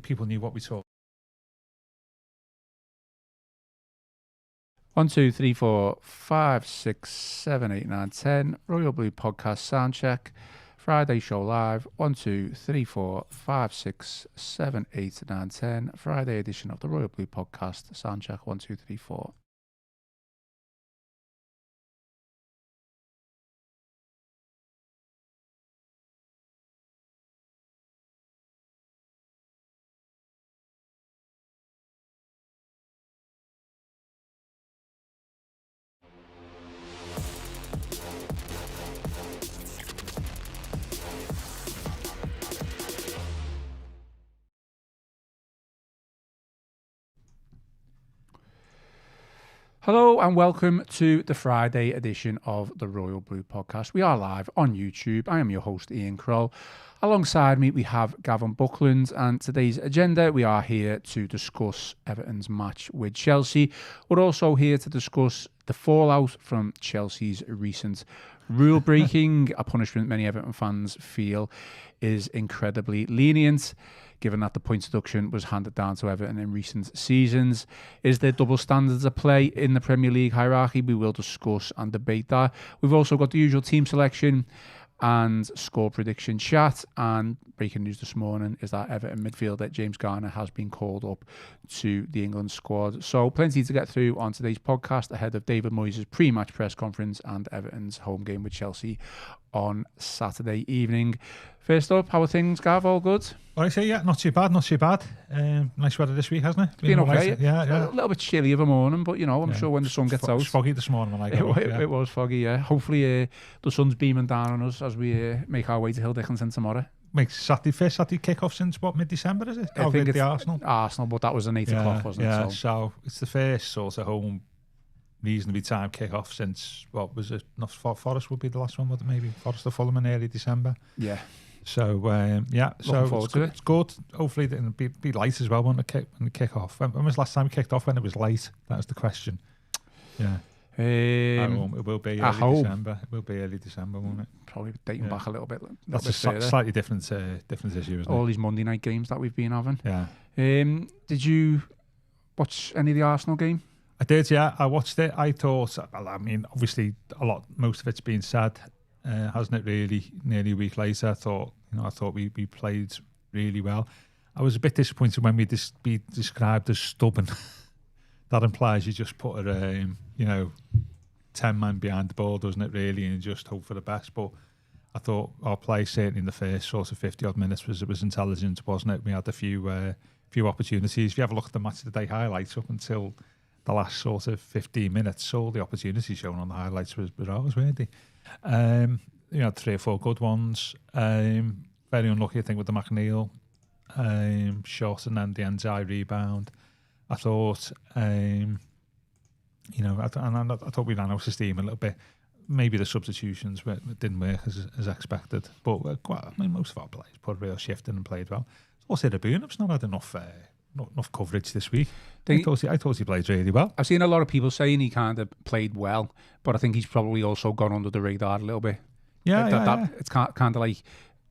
People knew what we saw. 1, 2, 3, 4, 5, 6, 7, 8, 9, 10. Royal Blue Podcast Soundcheck. Friday show live. 1, 2, 3, 4, 5, 6, 7, 8, 9, 10. Friday edition of the Royal Blue Podcast Soundcheck. 1, 2, 3, 4. Hello and welcome to the Friday edition of the Royal Blue Podcast. We are live on YouTube. I am your host, Ian Croll. Alongside me, we have Gavin Buckland, and today's agenda, we are here to discuss Everton's match with Chelsea. We're also here to discuss the fallout from Chelsea's recent rule breaking, a punishment many Everton fans feel is incredibly lenient, given that the points deduction was handed down to Everton in recent seasons. Is there double standards at play in the Premier League hierarchy? We will discuss and debate that. We've also got the usual team selection and score prediction chat. And breaking news this morning is that Everton midfielder James Garner has been called up to the England squad. So plenty to get through on today's podcast ahead of David Moyes' pre-match press conference and Everton's home game with Chelsea on Saturday evening. First up, how are things, Gav? All good? Well, I say, yeah, not too bad. Nice weather this week, hasn't it? Been okay. Nice, yeah. A little bit chilly of a morning, but, you know, I'm sure when the sun gets out. It was foggy this morning when I got up. It was foggy, yeah. Hopefully the sun's beaming down on us as we make our way to Hill Dickinson tomorrow. Makes first Saturday kick-off since, mid-December, is it? I think it's the Arsenal. Arsenal, but that was an 8 o'clock, wasn't it? Yeah, so it's the first sort of home reasonably time kick-off since, what was it? Not Forest would be the last one, would it? Maybe Forest or Fulham in early December. Yeah. So Looking forward to it. It's good. Hopefully it'll be light as well when the kick off. When was the last time we kicked off when it was late? That was the question. Yeah. It will be early December. It will be early December, won't it? Probably dating back a little bit. That's a slightly different issue, isn't it? All these Monday night games that we've been having. Yeah. Did you watch any of the Arsenal game? I did, yeah. I watched it. I thought, obviously most of it's been said, hasn't it? Really, nearly a week later, I thought we played really well. I was a bit disappointed when we be described as stubborn. That implies you just put 10 men behind the ball, doesn't it? Really, and just hope for the best. But I thought our play, certainly in the first sort of 50 odd minutes, was intelligent, wasn't it? We had a few opportunities. If you have a look at the match of the day highlights up until the last sort of 15 minutes, all the opportunities shown on the highlights were ours, weren't they? 3 or 4 good ones. Very unlucky, I think, with the McNeil shot and then the Enzai rebound. I thought, I thought we ran out of steam a little bit. Maybe the substitutions didn't work as expected, but most of our players put a real shift in and played well. Also, the Boonup's not had enough coverage this week. I thought he played really well. I've seen a lot of people saying he kind of played well, but I think he's probably also gone under the radar a little bit. Yeah. It's kind of like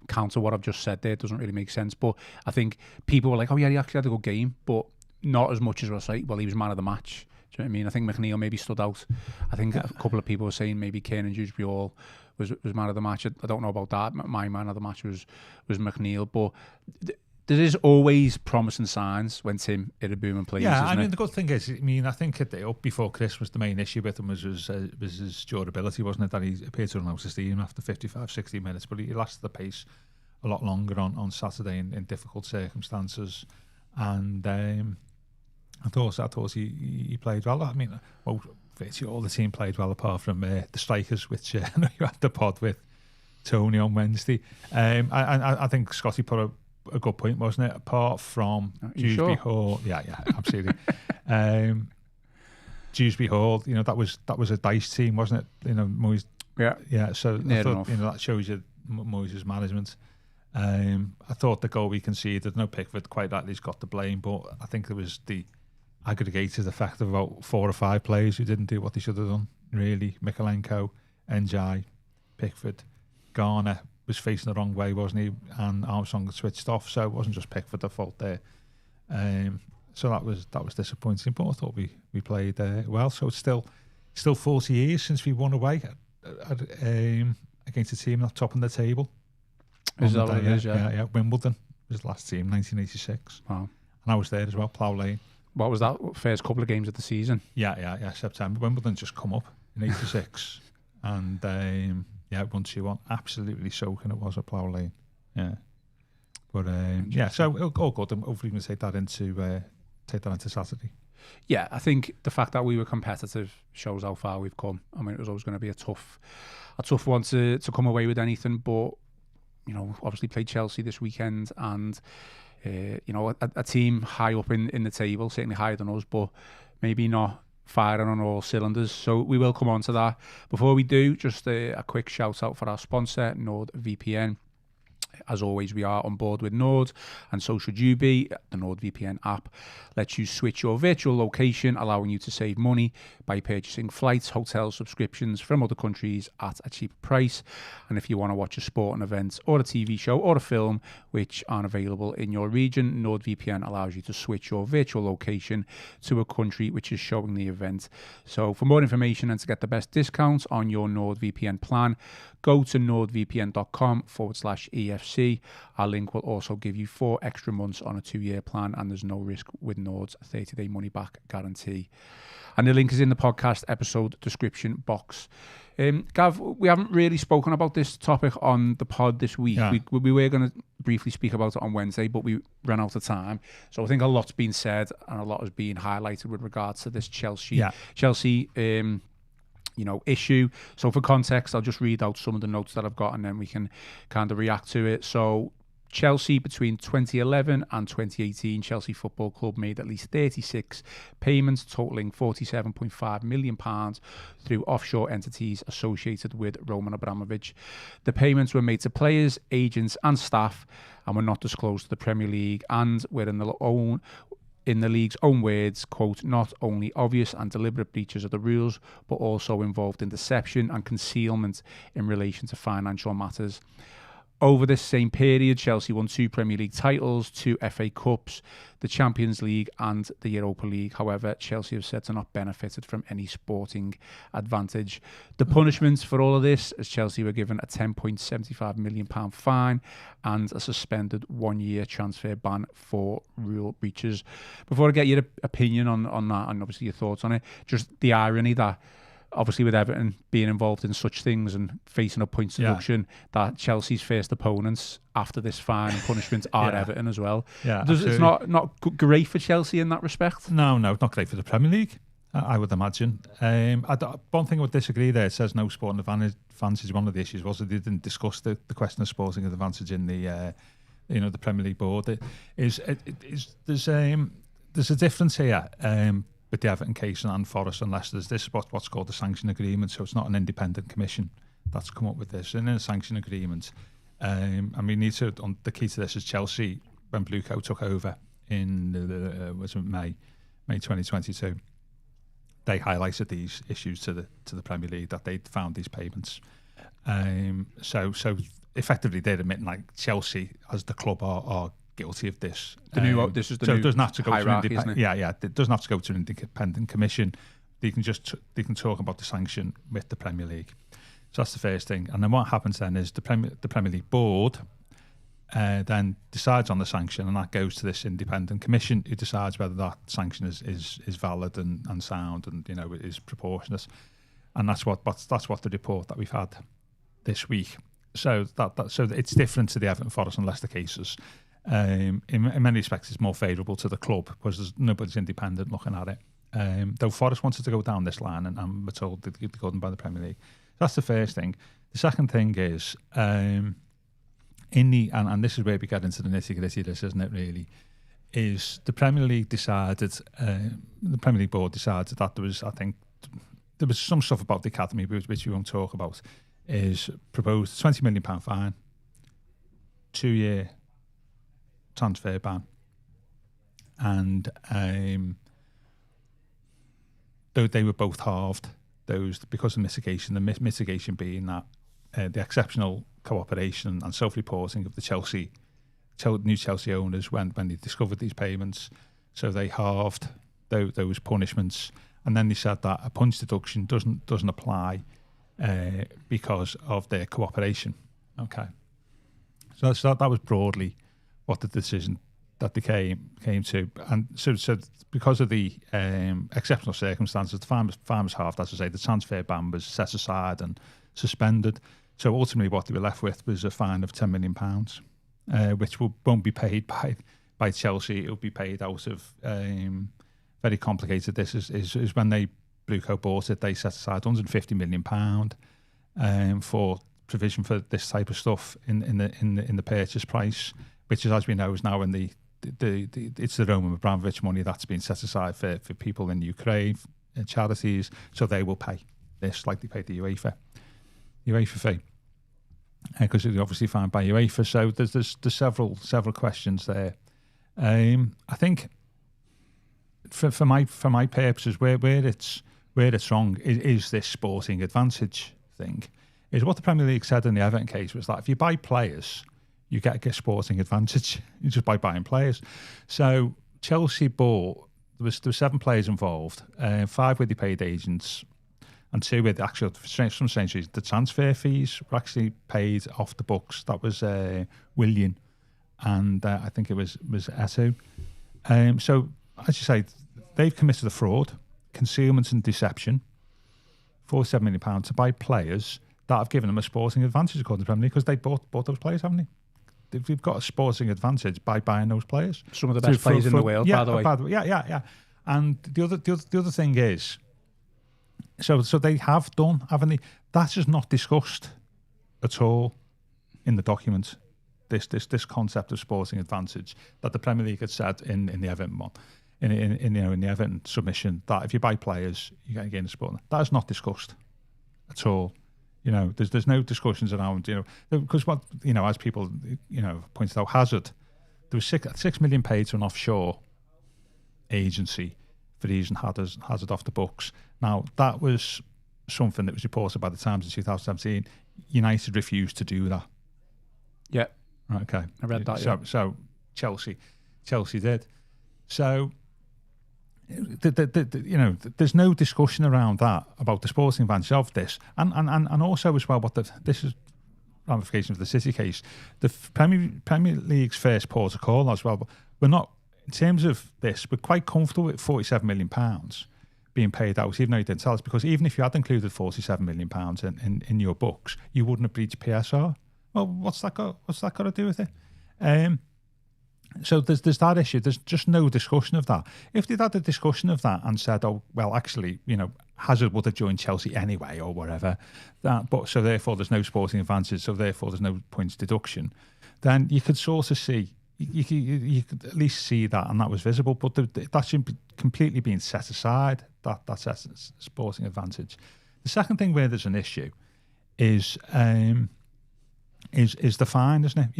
counter what I've just said there. It doesn't really make sense, but I think people were like, oh yeah, he actually had a good game, but not as much as we'll say, well, he was man of the match. Do you know what I mean? I think McNeil maybe stood out. I think a couple of people were saying maybe Kane and Dewsbury was man of the match. I don't know about that. My man of the match was McNeil, but there is always promising signs when Tim Iddeboomen plays. Yeah, the good thing is, I think up before Christmas, the main issue with him was his durability, wasn't it? That he appeared to run out of steam after 55, 60 minutes, but he lasted the pace a lot longer on Saturday in difficult circumstances. And I thought he played well. Virtually all the team played well, apart from the strikers, which I know you had the pod with Tony on Wednesday. I think Scotty put a good point, wasn't it? Apart from Dewsbury Hall, yeah, absolutely. Dewsbury Hall, that was a dice team, wasn't it? Moyes. Yeah. So I thought, that shows you Moyes' management. I thought the goal we conceded, no Pickford quite rightly's got the blame, but I think there was the aggregated effect of about 4 or 5 players who didn't do what they should have done. Really, Mikalenko, Njai, Pickford, Garner was facing the wrong way, wasn't he? And Armstrong had switched off, so it wasn't just Pickford at fault there. So that was disappointing, but I thought we played well. So it's still 40 years since we won away against a team not top of the table. Is that what it is? Yeah. Wimbledon was the last team, 1986. Wow. And I was there as well, Plough Lane. What was that first couple of games of the season? Yeah, September. Wimbledon just come up in 86. And won 2-1. Absolutely soaking it was at Plough Lane. Yeah. But so all good. And hopefully we can take that into Saturday. Yeah, I think the fact that we were competitive shows how far we've come. I mean, it was always going to be a tough one to come away with anything, but obviously played Chelsea this weekend, and a team high up in the table, certainly higher than us, but maybe not firing on all cylinders. So we will come on to that. Before we do, just a quick shout out for our sponsor, NordVPN. As always, we are on board with Nord, and so should you be. The NordVPN app lets you switch your virtual location, allowing you to save money by purchasing flights, hotel subscriptions from other countries at a cheap price. And if you want to watch a sporting event or a TV show or a film which aren't available in your region, NordVPN allows you to switch your virtual location to a country which is showing the event. So for more information and to get the best discounts on your NordVPN plan, go to nordvpn.com/EFC. Our link will also give you 4 extra months on a 2-year plan, and there's no risk with Nord's 30-day money-back guarantee. And the link is in the podcast episode description box. Gav, we haven't really spoken about this topic on the pod this week. Yeah. We were going to briefly speak about it on Wednesday, but we ran out of time. So I think a lot's been said and a lot has been highlighted with regards to this Chelsea issue. So for context, I'll just read out some of the notes that I've got and then we can kind of react to it. So Chelsea, between 2011 and 2018, Chelsea Football Club made at least 36 payments totaling £47.5 million through offshore entities associated with Roman Abramovich. The payments were made to players, agents and staff and were not disclosed to the Premier League, and were in the league's own words, quote, not only obvious and deliberate breaches of the rules, but also involved in deception and concealment in relation to financial matters. Over this same period, Chelsea won 2 Premier League titles, 2 FA Cups, the Champions League and the Europa League. However, Chelsea have said to not benefited from any sporting advantage. The punishments for all of this, as Chelsea were given a £10.75 million fine and a suspended 1-year transfer ban for rule breaches. Before I get your opinion on that and obviously your thoughts on it, just the irony that obviously with Everton being involved in such things and facing a points deduction, that Chelsea's first opponents after this fine and punishment are Everton as well. Yeah, it's not great for Chelsea in that respect. No, it's not great for the Premier League, I would imagine. One thing I would disagree there. It says no sporting advantage. One of the issues was that they didn't discuss the question of sporting advantage in the the Premier League board. There's a difference here. With the Everton case and Forest and Leicester, this is what's called the sanction agreement. So it's not an independent commission that's come up with this. And in a sanction agreement, and we need to. The key to this is Chelsea, when Blue Coat took over in May 2022. They highlighted these issues to the Premier League, that they'd found these payments. So effectively, they're admitting like Chelsea as the club are guilty of this. This is the new it doesn't have to go hierarchy, to isn't it? It doesn't have to go to an independent commission. They can talk about the sanction with the Premier League. So that's the first thing. And then what happens then is the Premier League board then decides on the sanction, and that goes to this independent commission who decides whether that sanction is valid and sound and is proportionate. And that's what the report that we've had this week. So so it's different to the Everton, Forest and Leicester cases. In many respects, it's more favourable to the club because nobody's independent looking at it. Though Forest wanted to go down this line, and we're told that they couldn't by the Premier League. That's the first thing. The second thing is, and this is where we get into the nitty-gritty of this, isn't it, really, is the Premier League decided, the Premier League board decided that there was some stuff about the academy, which we won't talk about, is proposed a £20 million fine, 2-year transfer ban, and though they were both halved, those because of mitigation. The mitigation being that the exceptional cooperation and self-reporting of the new Chelsea owners when they discovered these payments. So they halved those punishments, and then they said that a punch deduction doesn't apply because of their cooperation. Okay, so that was broadly what the decision that they came to, and so because of the exceptional circumstances, the farmers halved, as I say, the transfer ban was set aside and suspended. So ultimately, what they were left with was a fine of £10 million, which won't be paid by Chelsea. It will be paid out of very complicated. This is when Blue Coat bought it. They set aside £150 million for provision for this type of stuff in the purchase price, which is, as we know, is now in it's the Roman Abramovich money that's been set aside for people in Ukraine, charities, so they will pay this like they paid the UEFA fee, because it's obviously fined by UEFA. So there's several questions there. I think for my purposes, where it's wrong is this sporting advantage thing. Is what the Premier League said in the Everton case was that if you buy players, you get a sporting advantage just by buying players. So Chelsea bought, there were 7 players involved, 5 with the paid agents, and 2 with actual, some strange reasons, the transfer fees were actually paid off the books. That was Willian, and I think it was Eto. So, as you say, they've committed a fraud, concealment and deception, £47 million to buy players that have given them a sporting advantage according to the Premier League, because they bought those players, haven't they? We've got a sporting advantage by buying those players. Some of the best players in the world, by the way. Yeah. And the other thing is, so they have done, haven't they? That is not discussed at all in the document. This concept of sporting advantage that the Premier League had said in the Everton one, in the Everton submission, that if you buy players, you get again a sport. That is not discussed at all. There's no discussions around, because what, as people, pointed out, Hazard, there was 6 million paid to an offshore agency for using Hazard off the books. Now, that was something that was reported by the Times in 2017. United refused to do that. Yeah. Right, okay. I read that, So Chelsea did. So, there's no discussion around that, about the sporting advantage of this, and also as well this is ramification of the City case. The Premier League's first port of call as well. But we're not, in terms of this, we're quite comfortable with £47 million being paid out, even though you didn't tell us, because even if you had included £47 million in your books, you wouldn't have breached PSR. Well, what's that got to do with it? So there's that issue. There's just no discussion of that. If they'd had a discussion of that and said, oh, well, actually, Hazard would have joined Chelsea anyway or whatever, so therefore there's no sporting advantage, so therefore there's no points deduction, then you could sort of see, you could at least see that, and that was visible, but that's completely being set aside, that's sporting advantage. The second thing where there's an issue is the fine, isn't it?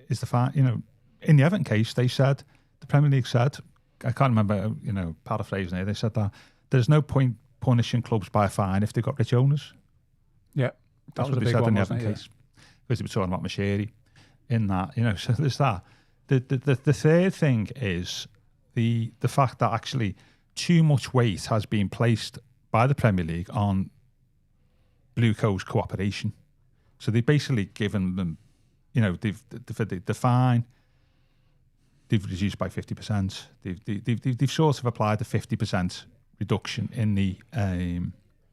Is the fine, in the Everton case, the Premier League said, I can't remember, paraphrasing it, they said that there's no point punishing clubs by a fine if they've got rich owners. Yeah, that's what they said in the Everton case. Because they were talking about Mashiri in that, so there's that. The third thing is the fact that actually too much weight has been placed by the Premier League on Blue Coat's cooperation. So they've basically given them, the fine, they've reduced by 50%. They've sort of applied a 50% reduction in the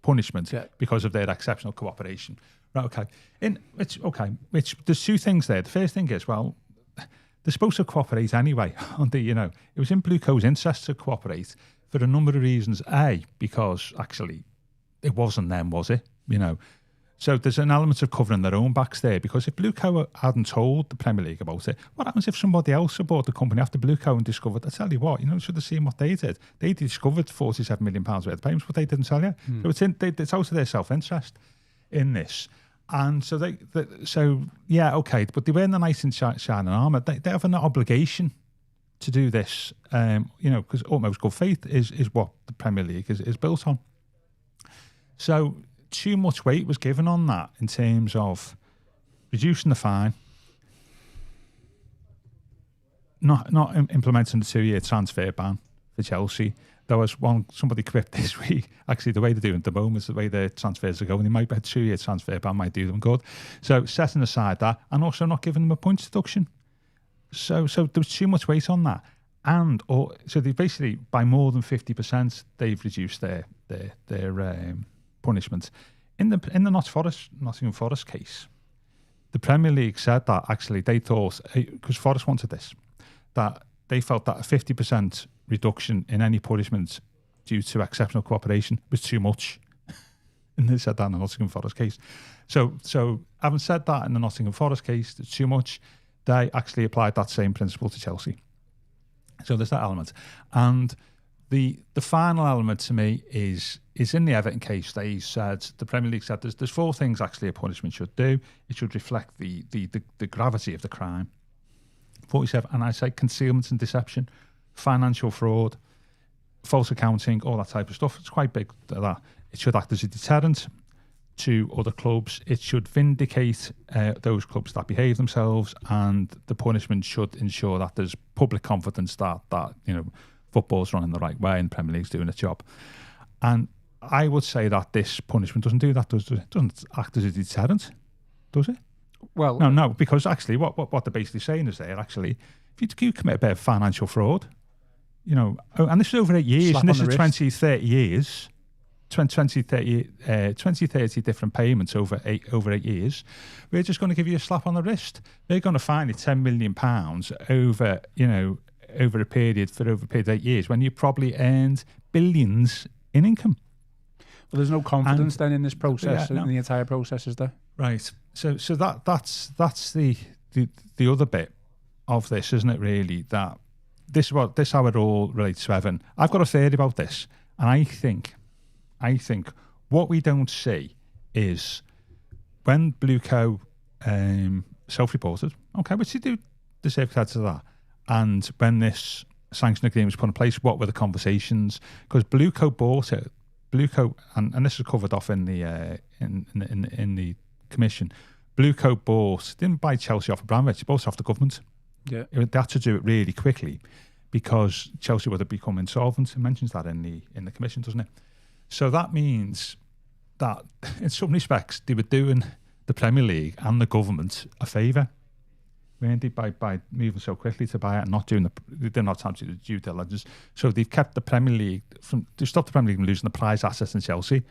punishment because of their exceptional cooperation. Right, okay. Which there's 2 things there. The first thing is, well, they're supposed to cooperate anyway. It was in Blue Coat's interest to cooperate for a number of reasons. A, because actually it wasn't them, was it? So there's an element of covering their own backs there, because if Blue Coat hadn't told the Premier League about it, what happens if somebody else bought the company after Blue Coat and discovered, I tell you what, should have seen what they did. They discovered £47 million worth of payments, but they didn't tell you. So it's out of their self-interest in this. And so but they wear the knight in shining armour. They have an obligation to do this, because utmost good faith is what the Premier League is built on. So too much weight was given on that in terms of reducing the fine, not implementing the 2-year transfer ban for Chelsea. There was somebody quipped this week, actually the way they're doing at the moment, the way their transfers are going, they might be a 2-year transfer ban might do them good. So setting aside that, and also not giving them a points deduction. So there was too much weight on that. So they basically, by more than 50%, they've reduced their punishment. In the Nottingham Forest case, the Premier League said that actually they thought, because Forest wanted this, that they felt that a 50% reduction in any punishment due to exceptional cooperation was too much. And they said that in the Nottingham Forest case. So having said that in the Nottingham Forest case, it's too much, they actually applied that same principle to Chelsea. So there's that element. And the final element to me is in the Everton case, the Premier League said there's 4 things actually a punishment should do. It should reflect the gravity of the crime. 47, and I say concealment and deception, financial fraud, false accounting, all that type of stuff. It's quite big, that. It should act as a deterrent to other clubs. It should vindicate those clubs that behave themselves, and the punishment should ensure that there's public confidence that football's running the right way and the Premier League's doing its job. And I would say that this punishment doesn't do that, does it? It doesn't act as a deterrent, does it? Well, no, because actually what they're basically saying is if you commit a bit of financial fraud, and this is over 8 years, and this is 20, 30 years, 20, 30 different payments over 8 years, we're just going to give you a slap on the wrist. They're going to fine you £10 million over a period of 8 years when you probably earned billions in income. Well, there's no confidence then in this process, in the entire process, is there? Right. So that's the other bit of this, isn't it? Really, that this how it all relates to Everton. I've got a theory about this, and I think what we don't see is when Blueco self-reported, okay, which they do deserve credit to that, and when this sanction agreement was put in place, what were the conversations? Because Blueco bought it. Blueco, and this is covered off in the in the commission. Blueco didn't buy Chelsea off Abramovich, bought it off the government. Yeah, they had to do it really quickly because Chelsea would have become insolvent. It mentions that in the commission, doesn't it? So that means that in some respects they were doing the Premier League and the government a favour, weren't they, by moving so quickly to buy it and not doing they didn't have time to do the due diligence. So they've kept the Premier League to stop the Premier League from losing the prize assets in Chelsea.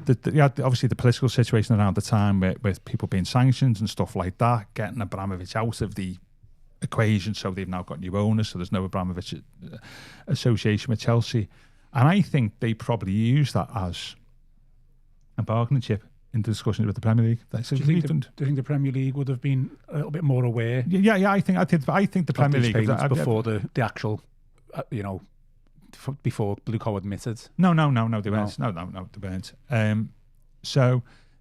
You had obviously the political situation around the time with people being sanctioned and stuff like that, getting Abramovich out of the equation, so they've now got new owners, so there's no Abramovich association with Chelsea. And I think they probably use that as a bargaining chip in discussions with the Premier League. Do you think the Premier League would have been a little bit more aware? Yeah. I think the Premier League before the actual, before Blueco admitted. No, they weren't. No, they weren't.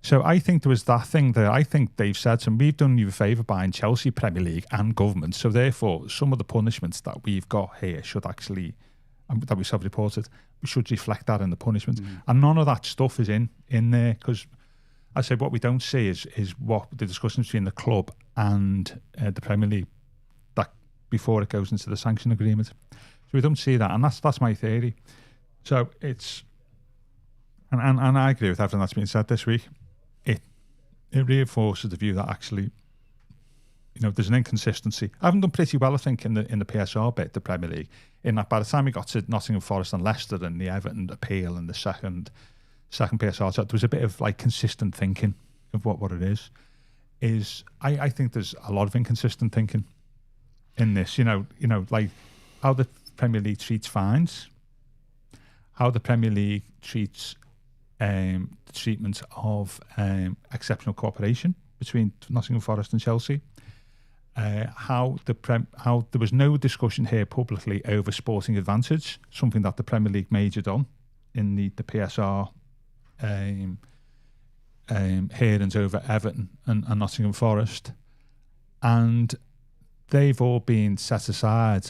So I think there was that thing there. I think they've said to them, we've done you a favour buying Chelsea, Premier League and government, so therefore some of the punishments that we've got here should actually, that we self-reported, we should reflect that in the punishment. And none of that stuff is in there, because I say what we don't see is what the discussions between the club and the Premier League that before it goes into the sanction agreement. So we don't see that, and that's my theory. So it's and I agree with everything that's been said this week. It reinforces the view that actually, there's an inconsistency. I haven't done pretty well, I think, in the PSR bit, the Premier League, in that by the time we got to Nottingham Forest and Leicester and the Everton appeal and the second PSR, so there was a bit of consistent thinking of what it is. I think there's a lot of inconsistent thinking in this. Like how the Premier League treats fines, how the Premier League treats the treatment of exceptional cooperation between Nottingham Forest and Chelsea. How there was no discussion here publicly over sporting advantage, something that the Premier League majored on in the PSR hearings over Everton and Nottingham Forest, and they've all been set aside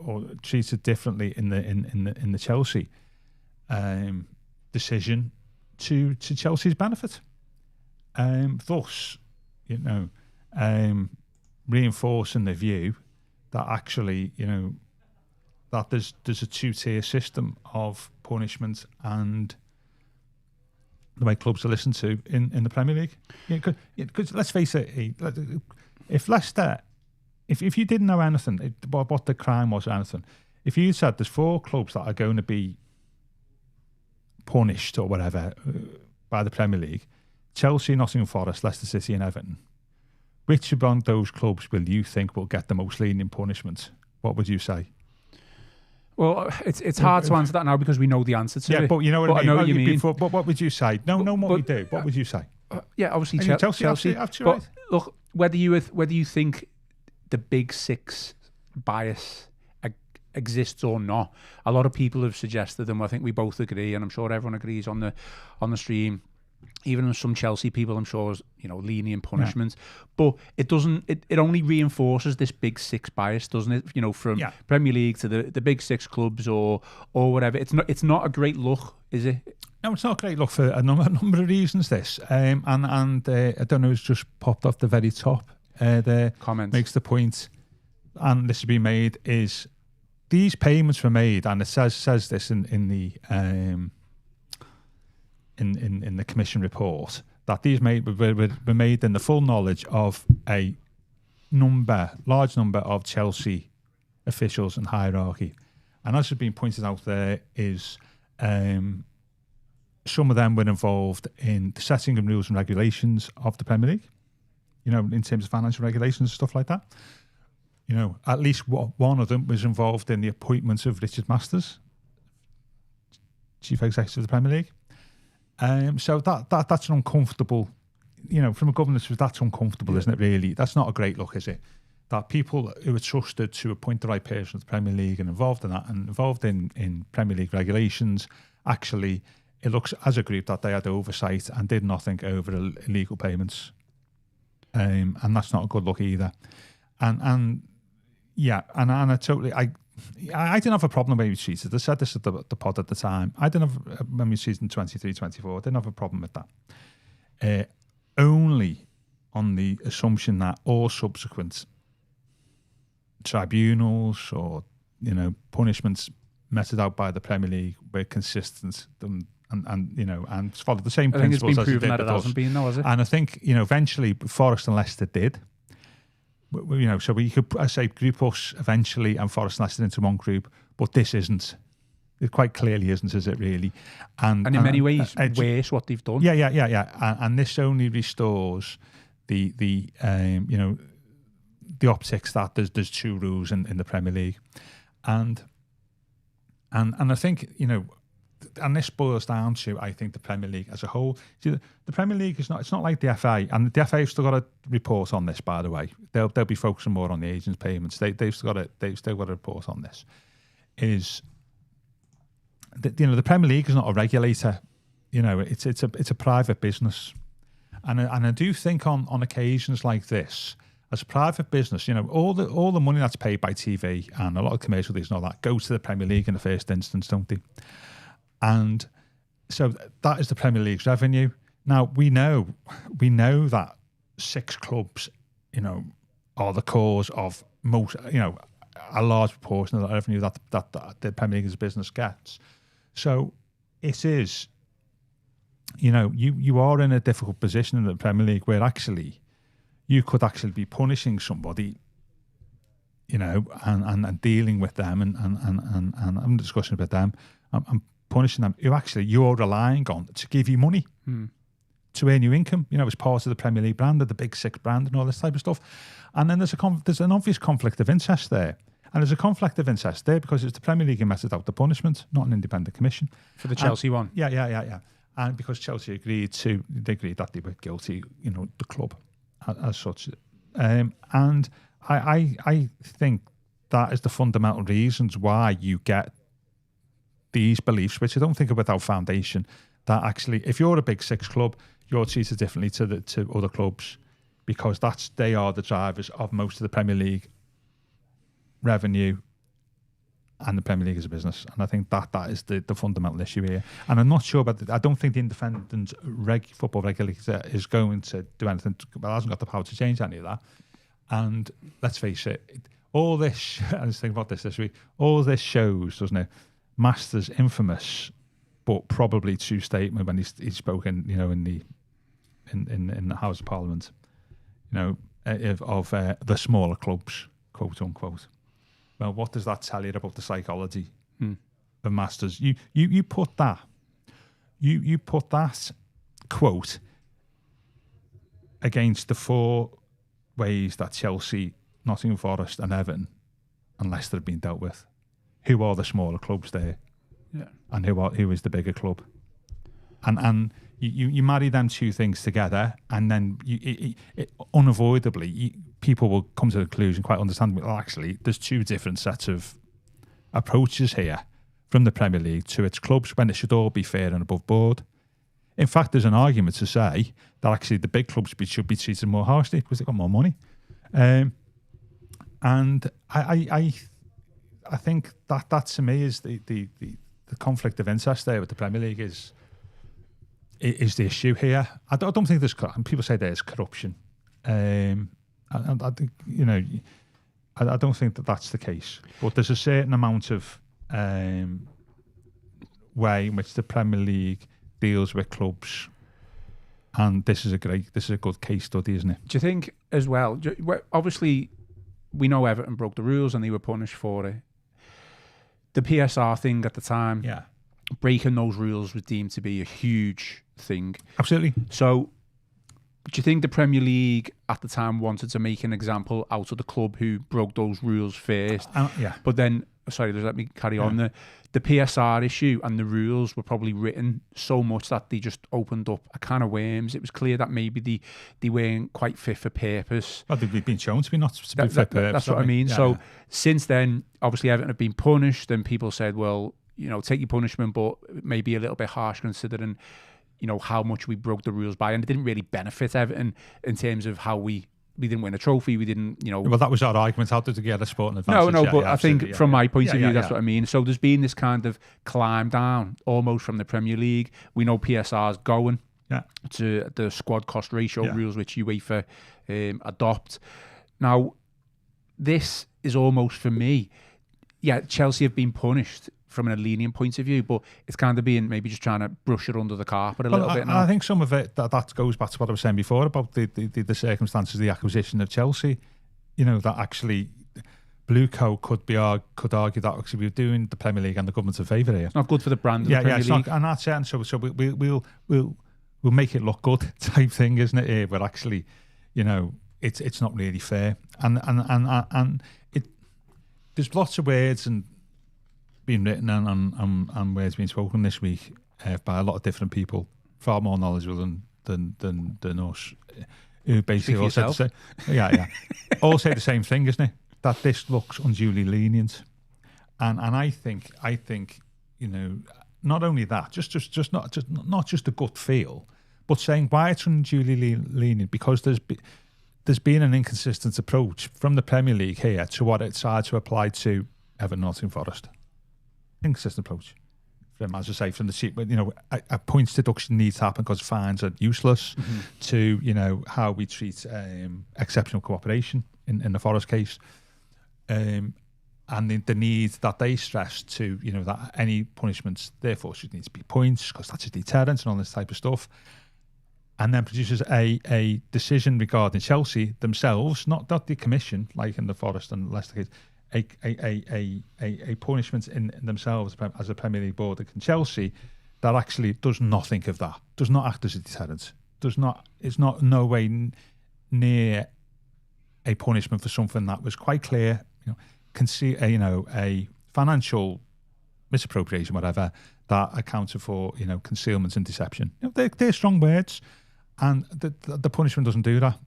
or treated differently in the Chelsea decision to Chelsea's benefit. Thus, reinforcing the view that actually, that there's a two-tier system of punishment and the way clubs are listened to in the Premier League. Because let's face it, if Leicester, if you didn't know anything, what the crime was or anything, if you said there's 4 clubs that are going to be punished or whatever by the Premier League, Chelsea, Nottingham Forest, Leicester City and Everton, which among those clubs will you think will get the most lenient punishment? What would you say? Well, it's hard to answer that now because we know the answer to it. Yeah, but you know what I mean. I know what you mean. But what would you say? What we do. What would you say? Yeah, obviously Chelsea. But look, whether you think the Big Six bias exists or not, a lot of people have suggested, and I think we both agree, and I'm sure everyone agrees on the stream. Even some Chelsea people, I'm sure, lenient punishments, but it doesn't. It only reinforces this Big Six bias, doesn't it? From Premier League to the Big Six clubs or whatever. It's not a great look, is it? No, it's not a great look for a number of reasons. This and I don't know. It's just popped off the very top. The comment makes the point, and this has been made is these payments were made, and it says this in the. In the commission report that these were made in the full knowledge of a large number of Chelsea officials and hierarchy, and as has been pointed out, there is some of them were involved in the setting of rules and regulations of the Premier League. In terms of financial regulations and stuff like that. At least one of them was involved in the appointment of Richard Masters, chief executive of the Premier League. So that's an uncomfortable, from a governance, that's uncomfortable, isn't it, really? That's not a great look, is it? That people who are trusted to appoint the right person to the Premier League and involved in that and involved in Premier League regulations, actually, it looks as a group that they had oversight and did nothing over illegal payments. And that's not a good look either. And I totally... I didn't have a problem when we cheated. I said this at the pod at the time. I didn't have, when we cheated in 23-24, I didn't have a problem with that. Only on the assumption that all subsequent tribunals or, punishments meted out by the Premier League were consistent and followed the same principles as it did with us. And I think, eventually Forest and Leicester did. So we could, group us eventually and Forest and Leicester into one group, but this isn't. It quite clearly isn't, is it really? And in many ways, worse what they've done. Yeah. And this only restores the optics that there's 2 rules in the Premier League, and I think and this boils down to, I think, the Premier League as a whole. See, the Premier League it's not like the FA, and the FA have still got a report on this, by the way. They'll be focusing more on the agents' payments. They've still got a report on this. The Premier League is not a regulator. It's a private business, and I do think on occasions like this, as a private business, all the money that's paid by TV and a lot of commercial deals and all that goes to the Premier League in the first instance, don't they? And so that is the Premier League's revenue. Now we know that 6 clubs, are the cause of most, a large proportion of the revenue that the Premier League as a business gets. So it is, you are in a difficult position in the Premier League where actually you could actually be punishing somebody, and dealing with them and I'm discussing with them. I'm punishing them who actually you're relying on to give you money to earn your income, as part of the Premier League brand, or the Big Six brand and all this type of stuff. And then there's an obvious conflict of interest there. And there's a conflict of interest there because it's the Premier League who meted out the punishment, not an independent commission. For the Chelsea one? Yeah. And because Chelsea agreed that they were guilty, the club as such. And I think that is the fundamental reasons why you get these beliefs, which I don't think are without foundation, that actually, if you're a Big Six club, you're treated differently to other clubs because they are the drivers of most of the Premier League revenue and the Premier League as a business. And I think that is the fundamental issue here. And I'm not sure about I don't think the independent football regulator is going to do anything, but hasn't got the power to change any of that. And let's face it, all this, I was thinking about this week, all this shows, doesn't it, Masters' infamous but probably true statement when he's spoken, in the House of Parliament, of the smaller clubs, quote unquote. Well, what does that tell you about the psychology of Masters? You put that, you put that quote against the four ways that Chelsea, Nottingham Forest, and Everton and Leicester have been dealt with. Who are the smaller clubs there? Yeah. And who is the bigger club? And you marry them two things together, and then unavoidably people will come to the conclusion, quite understandably, well, actually, there's two different sets of approaches here from the Premier League to its clubs when it should all be fair and above board. In fact, there's an argument to say that actually the big clubs should be treated more harshly because they've got more money. And I think that to me is the conflict of interest there with the Premier League is the issue here. I don't think there's, people say there's corruption. I don't think that's the case. But there's a certain amount of way in which the Premier League deals with clubs, and this is a good case study, isn't it? Do you think as well? Obviously, we know Everton broke the rules and they were punished for it. The PSR thing at the time, breaking those rules was deemed to be a huge thing. Absolutely. So, do you think the Premier League at the time wanted to make an example out of the club who broke those rules first? But then, sorry, let me carry on. The PSR issue and the rules were probably written so much that they just opened up a can of worms. It was clear that maybe they weren't quite fit for purpose. Well, they've been shown to be not to be fit for purpose. That's what I mean. So since then, obviously Everton have been punished, and people said, well, take your punishment, but maybe a little bit harsh considering, how much we broke the rules by. And it didn't really benefit Everton in terms of how we didn't win a trophy. We didn't, Well, that was our argument. How did they get a sporting advantage? No, but I think from my point of view, that's what I mean. So there's been this kind of climb down almost from the Premier League. We know PSR's going to the squad cost ratio rules, which UEFA adopt. Now, this is almost, for me, Chelsea have been punished from a lenient point of view, but it's kind of being maybe just trying to brush it under the carpet a little bit now. I think some of it, that goes back to what I was saying before about the circumstances of the acquisition of Chelsea. That actually Bluecoat could argue that actually we're doing the Premier League and the government a favour here. It's not good for the brand of the Premier League. And that's it. And so we'll make it look good type thing, isn't it? Here, but actually, it's not really fair. And it there's lots of words and been written and words being spoken this week by a lot of different people, far more knowledgeable than us, who basically all said the same, all say the same thing, isn't it? That this looks unduly lenient, and I think not only that, just not just a gut feel, but saying why it's unduly lenient because there's been an inconsistent approach from the Premier League here to what it's tried to apply to Everton, Nottingham Forest. Inconsistent approach from, as I say, from the sheet, a points deduction needs to happen because fines are useless, to how we treat exceptional cooperation in the Forest case, and the need that they stress to that any punishments therefore should need to be points because that's a deterrent and all this type of stuff, and then produces a decision regarding Chelsea themselves, not the commission like in the Forest and Leicester case. A punishment in themselves as a Premier League board against Chelsea that actually does nothing of that, does not act as a deterrent, it's not no way near a punishment for something that was quite clear, a financial misappropriation, whatever, that accounted for concealment and deception. They're strong words, and the punishment doesn't do that.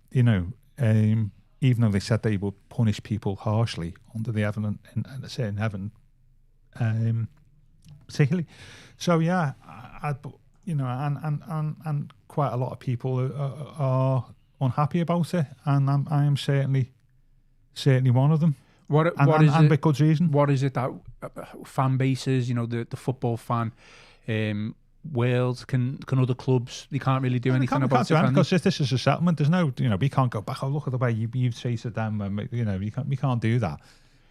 Even though they said they would punish people harshly under the Everton, in Everton, particularly. So and quite a lot of people are unhappy about it, and I am certainly one of them. and with good reason. What is it that fan bases, the football fan world, can other clubs, they can't really do anything about it? Because this is a settlement. There's no, we can't go back. Oh, look at the way you've treated them. We can't do that.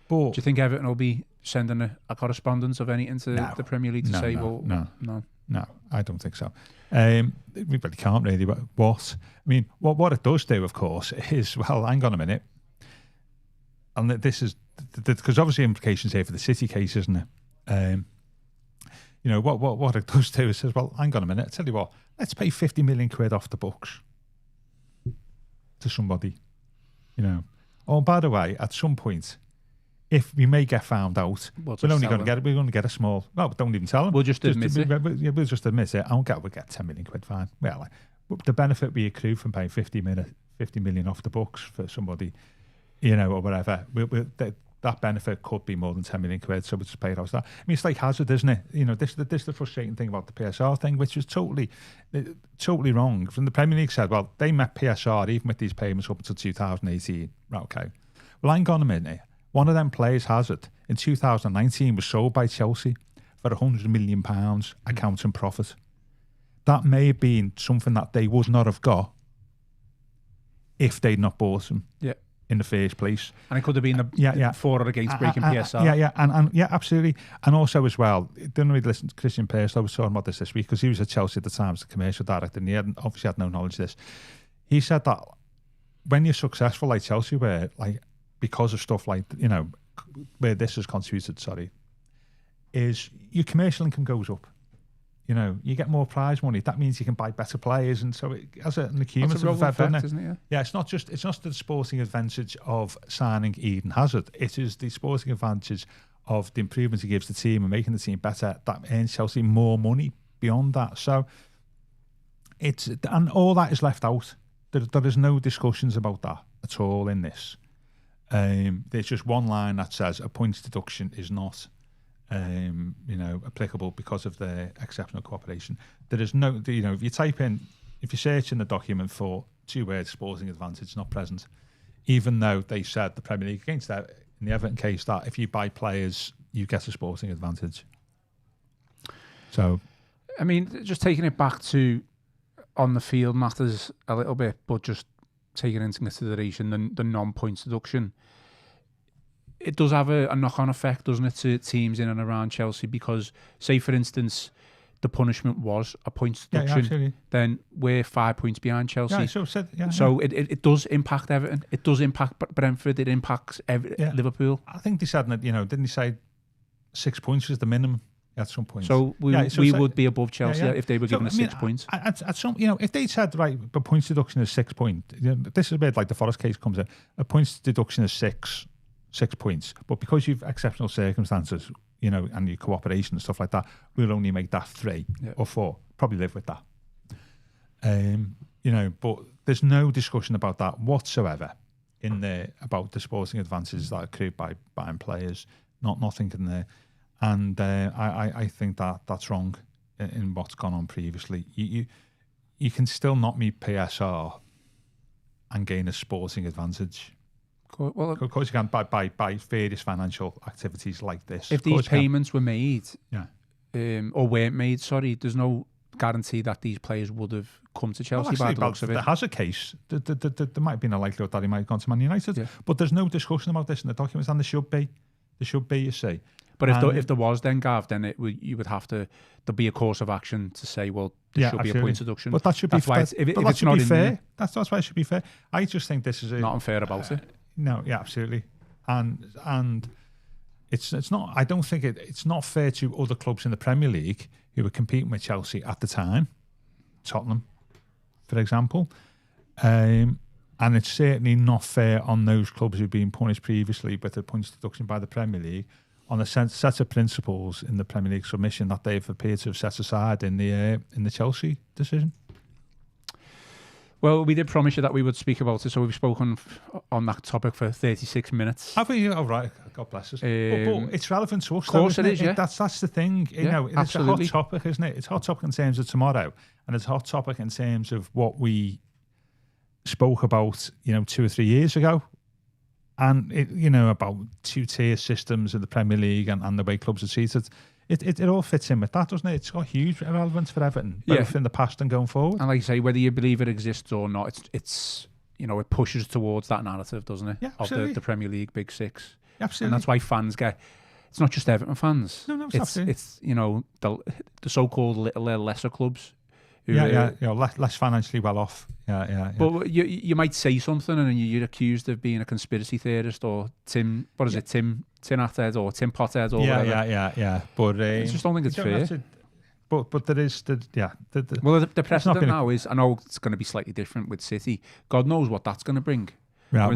But do you think Everton will be sending a correspondence of anything to the Premier League to say, No, I don't think so. We really can't really. But what it does do, of course, is, well, hang on a minute. And this is because obviously implications here for the City case, isn't it? What it does do is says, well, hang on a minute. I tell you what, let's pay 50 million quid off the books to somebody. Oh, by the way, at some point, if we may get found out, we're going to get a small. Well, don't even tell them. We'll just admit it. We'll just admit it. We'll get 10 million quid fine. Well, the benefit we accrue from paying 50 million off the books for somebody, or whatever, that benefit could be more than 10 million quid, so we'll just pay it out. It's like Hazard, isn't it? This is the frustrating thing about the PSR thing, which was totally wrong. From the Premier League said, well, they met PSR even with these payments up until 2018. Right, okay. Well, hang on a minute. One of them players, Hazard, in 2019 was sold by Chelsea for £100 million accounting profit. That may have been something that they would not have got if they'd not bought him in the first place. And it could have been for or against breaking PSR. And absolutely. And also as well, didn't really listen to Christian Pearce. I was talking about this week because he was at Chelsea at the time as the commercial director, and he obviously had no knowledge of this. He said that when you're successful like Chelsea were, like, because of stuff like, where this has contributed, is your commercial income goes up. You get more prize money. That means you can buy better players, and so it has an accumulative effect, isn't it? Yeah, it's not just the sporting advantage of signing Eden Hazard. It is the sporting advantage of the improvements he gives the team and making the team better. That earns Chelsea more money beyond that. So and all that is left out. There is no discussions about that at all in this. There's just one line that says a points deduction is not, applicable because of the exceptional cooperation. There is no, if you search in the document for 2 words, sporting advantage, not present, even though they said the Premier League against that in the Everton case that if you buy players, you get a sporting advantage. So, just taking it back to on the field matters a little bit, but just taking into consideration the non-points deduction, it does have a knock-on effect, doesn't it, to teams in and around Chelsea? Because, say, for instance, the punishment was a points deduction, then we're 5 points behind Chelsea. So it does impact Everton. It does impact Brentford. It impacts Liverpool. I think they said that, didn't they say 6 points was the minimum at some point? So we would be above Chelsea if they were given 6 points. At some, if they said, right, but points deduction is 6 points, this is a bit like the Forest case comes in. A points deduction is 6 points, but because you've exceptional circumstances, and your cooperation and stuff like that, we'll only make that 3 or 4. Probably live with that. But there's no discussion about that whatsoever in there about the sporting advantages that are accrued by buying players. Nothing in there. And I think that's wrong in what's gone on previously. You can still not meet PSR and gain a sporting advantage. Well, of course you can by various financial activities like this. If these payments were made, or weren't made, there's no guarantee that these players would have come to Chelsea by the looks of it. There has a case. There might have been a likelihood that he might have gone to Man United, but there's no discussion about this in the documents, and there should be. There should be, you see. But if there was, then Gav, then you would have to. There'd be a course of action to say, well, there should be a point deduction. But that should be fair. If it's not fair, that's why it should be fair. I just think this is not unfair about it. No, yeah, absolutely, and it's not. I don't think it's not fair to other clubs in the Premier League who were competing with Chelsea at the time, Tottenham, for example, and it's certainly not fair on those clubs who've been punished previously with the points deduction by the Premier League on a set of principles in the Premier League submission that they've appeared to have set aside in the Chelsea decision. Well, we did promise you that we would speak about it, so we've spoken on that topic for 36 minutes. Have we? Oh, right. God bless us. But it's relevant to us. Of course it is, yeah. That's the thing. It's absolutely. a hot topic, isn't it? It's a hot topic in terms of tomorrow, and it's a hot topic in terms of what we spoke about, 2 or 3 years ago. and about two-tier systems in the Premier League and the way clubs are treated. It all fits in with that, doesn't it? It's got huge relevance for Everton, both in the past and going forward. And like you say, whether you believe it exists or not, it's it pushes towards that narrative, doesn't it? Yeah, of the Premier League Big Six. Absolutely. And that's why fans get. It's not just Everton fans. No, it's the so-called little lesser clubs. Less financially well off. Yeah. But you might say something and you're accused of being a conspiracy theorist or Tim Pothead or Tim Pothead or whatever. Yeah. But I just don't think it's fair. But there is the precedent now is, I know it's going to be slightly different with City. God knows what that's going to bring. Yeah,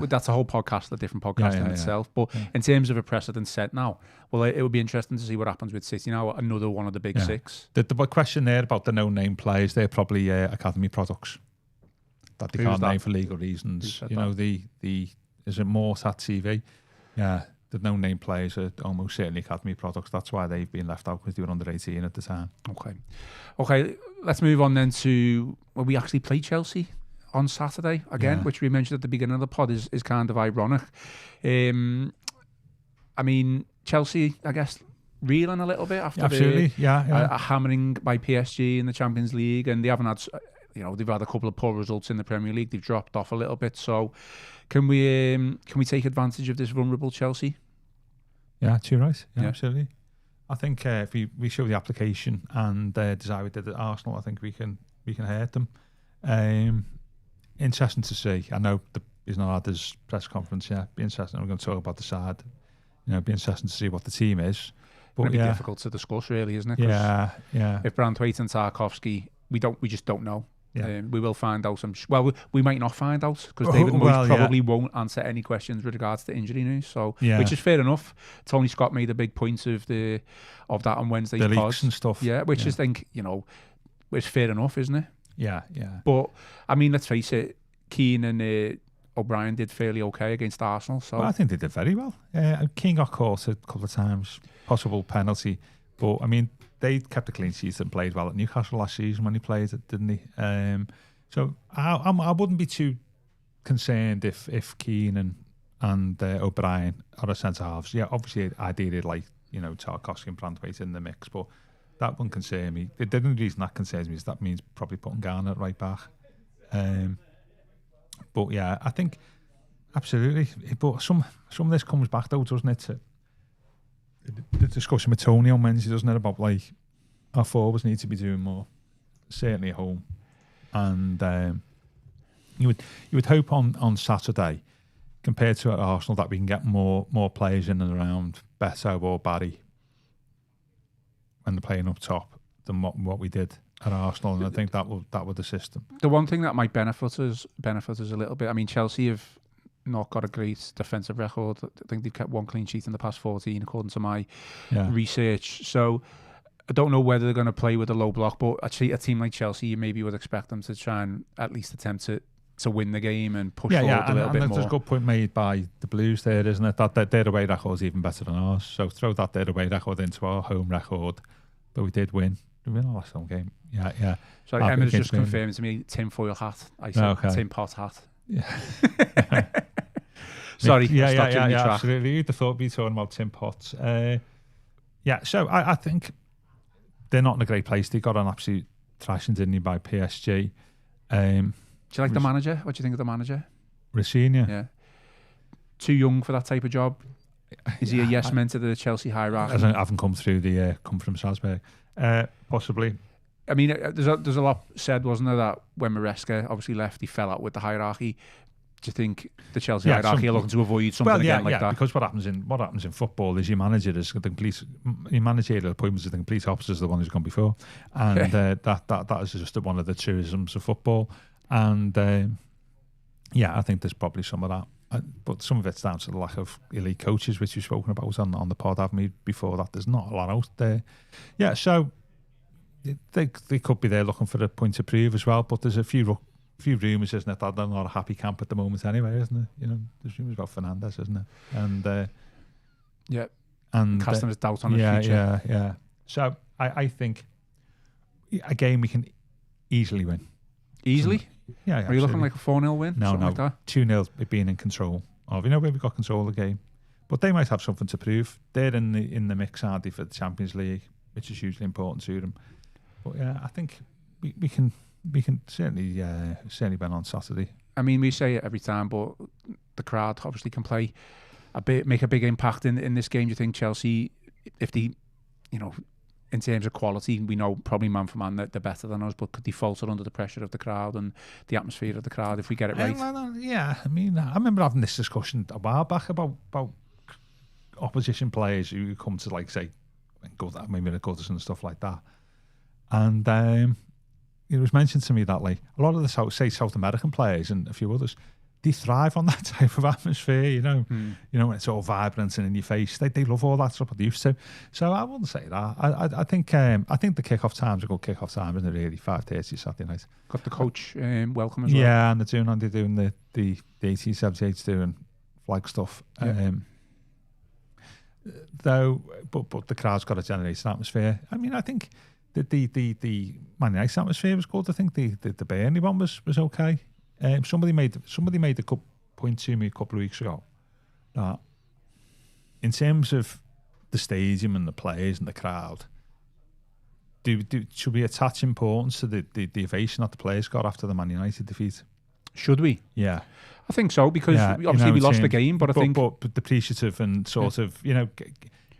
that's a whole podcast, a different podcast in itself. But in terms of a precedent set now, well, it would be interesting to see what happens with City now, another one of the big six. The question there about the no-name players, they're probably academy products that they can't name for legal reasons. Is it Mort at TV? Yeah, the no-name players are almost certainly academy products. That's why they've been left out, because they were under 18 at the time. Okay, let's move on then to we actually play Chelsea on Saturday again, which we mentioned at the beginning of the pod is kind of ironic. I mean, Chelsea, I guess, reeling a little bit after a hammering by PSG in the Champions League, and they haven't had, they've had a couple of poor results in the Premier League. They've dropped off a little bit. So, can we take advantage of this vulnerable Chelsea? Yeah, too right. Yeah, absolutely. I think if we show the application and desire we did at Arsenal, I think we can hurt them. Interesting to see. I know he's not had his press conference yet. Be interesting. We're going to talk about the side. Be interesting to see what the team is. But it'll be difficult to discuss, really, isn't it? Yeah. If Branthwaite and Tarkowski, we just don't know. Yeah. We will find out we might not find out, because David Moyes probably won't answer any questions with regards to injury news. So, which is fair enough. Tony Scott made a big point of that on Wednesday's the leaks and stuff. Yeah, which is it's fair enough, isn't it? Yeah. But I mean, let's face it, Keane and O'Brien did fairly okay against Arsenal. So I think they did very well. Keane got caught a couple of times, possible penalty, but I mean, they kept a clean sheet and played well at Newcastle last season when he played it, didn't he? So I wouldn't be too concerned if Keane and O'Brien are a centre halves. Yeah, obviously, ideally, like Tarkowski and Branthwaite in the mix, but that wouldn't concern me. The only reason that concerns me is that means probably putting Garner right back. But yeah, I think absolutely. But some of this comes back though, doesn't it? To the discussion with Tony on Wednesday, doesn't it, about like our forwards need to be doing more, certainly at home, and you would hope on Saturday, compared to at Arsenal, that we can get more players in and around Beto or Barry when they're playing up top than what we did at Arsenal, and I think that would assist them. The one thing that might benefit us a little bit. I mean, Chelsea have not got a great defensive record. I think they've kept one clean sheet in the past 14, according to my research. So I don't know whether they're going to play with a low block, but actually a team like Chelsea, you maybe would expect them to try and at least attempt to win the game and push forward a little bit more. There's a good point made by the Blues there, isn't it? That their away record is even better than ours. So throw that their away record into our home record. But we did win. We win our last home game. Yeah. So Emma's just confirmed to me Tim Foyle hat. I said Tim Pot hat. Yeah. Sorry. Yeah. Absolutely. You'd have thought we'd be talking about Tim Potts. So I think they're not in a great place. They got an absolute thrashing, didn't they, by PSG. Do you like the manager? What do you think of the manager? Racine. Yeah. Too young for that type of job? Is he a yes man to the Chelsea hierarchy? I haven't come through come from Salzburg. Possibly. I mean, there's a lot said, wasn't there, that when Maresca obviously left, he fell out with the hierarchy. Do you think the Chelsea hierarchy are looking to avoid something like that? Because what happens in football is your managerial appointments are the complete opposite of the one who's gone before, and that is just one of the truisms of football. And I think there's probably some of that. But some of it's down to the lack of elite coaches, which we've spoken about on the pod, haven't we? Before that, there's not a lot out there. Yeah, so they could be there looking for a point to prove as well. But there's a few rumours, isn't it, that they're not a happy camp at the moment anyway, isn't it? There's rumours about Fernandes, isn't it? And casting his doubt on his future. Yeah. So I think a game we can easily win. Easily? Yeah, Are you looking like a 4-0 win? No, like that? 2-0 being in control. of, where we got control of the game. But they might have something to prove. They're in the mix, aren't they, for the Champions League, which is hugely important to them. But yeah, I think we can certainly win on Saturday. I mean, we say it every time, but the crowd obviously can play make a big impact in this game. Do you think Chelsea, if they, in terms of quality, we know probably man for man that they're better than us, but could they falter under the pressure of the crowd and the atmosphere of the crowd if we get it right? Yeah, I mean, I remember having this discussion a while back about opposition players who come to, like, say, maybe the Goodison and stuff like that. And it was mentioned to me that, like, a lot of the South American players and a few others, they thrive on that type of atmosphere, when it's all vibrant and in your face. They love all that stuff, what they used to. So I wouldn't say that. I think the kick-off time's a good kick-off time, isn't it, really? 5:30 Saturday night. Got the coach welcome as well. Yeah, and they're doing the 1878s doing flag stuff. Yeah. But the crowd's got to generate an atmosphere. I mean, I think the Man United atmosphere was good. I think the Burnley one was okay. Somebody made a point to me a couple of weeks ago that in terms of the stadium and the players and the crowd, should we attach importance to the ovation that the players got after the Man United defeat? Should we? Yeah, I think so, because obviously we lost the game, but I think appreciative and sort of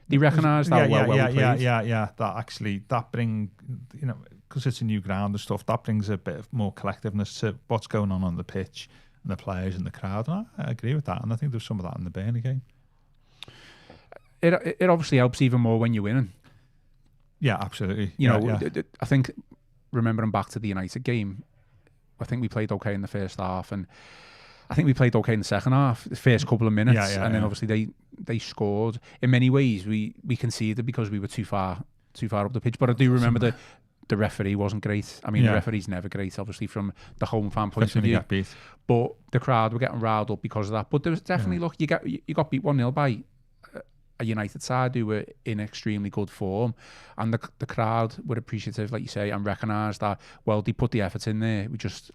they recognise that we played. Yeah. That bring because it's a new ground and stuff. That brings a bit of more collectiveness to what's going on the pitch and the players and the crowd. And I agree with that, and I think there's some of that in the Burnley game. It obviously helps even more when you're winning. Yeah, absolutely. I think remembering back to the United game, I think we played okay in the first half, and I think we played okay in the second half, the first couple of minutes, and then obviously they scored. In many ways, we conceded because we were too far up the pitch. But I do remember the referee wasn't great. I mean, the referee's never great, obviously, from the home fan point of view. But the crowd were getting riled up because of that. But there was definitely, look, you got beat 1-0 by a United side who were in extremely good form, and the crowd were appreciative, like you say, and recognised that, well, they put the effort in there. We just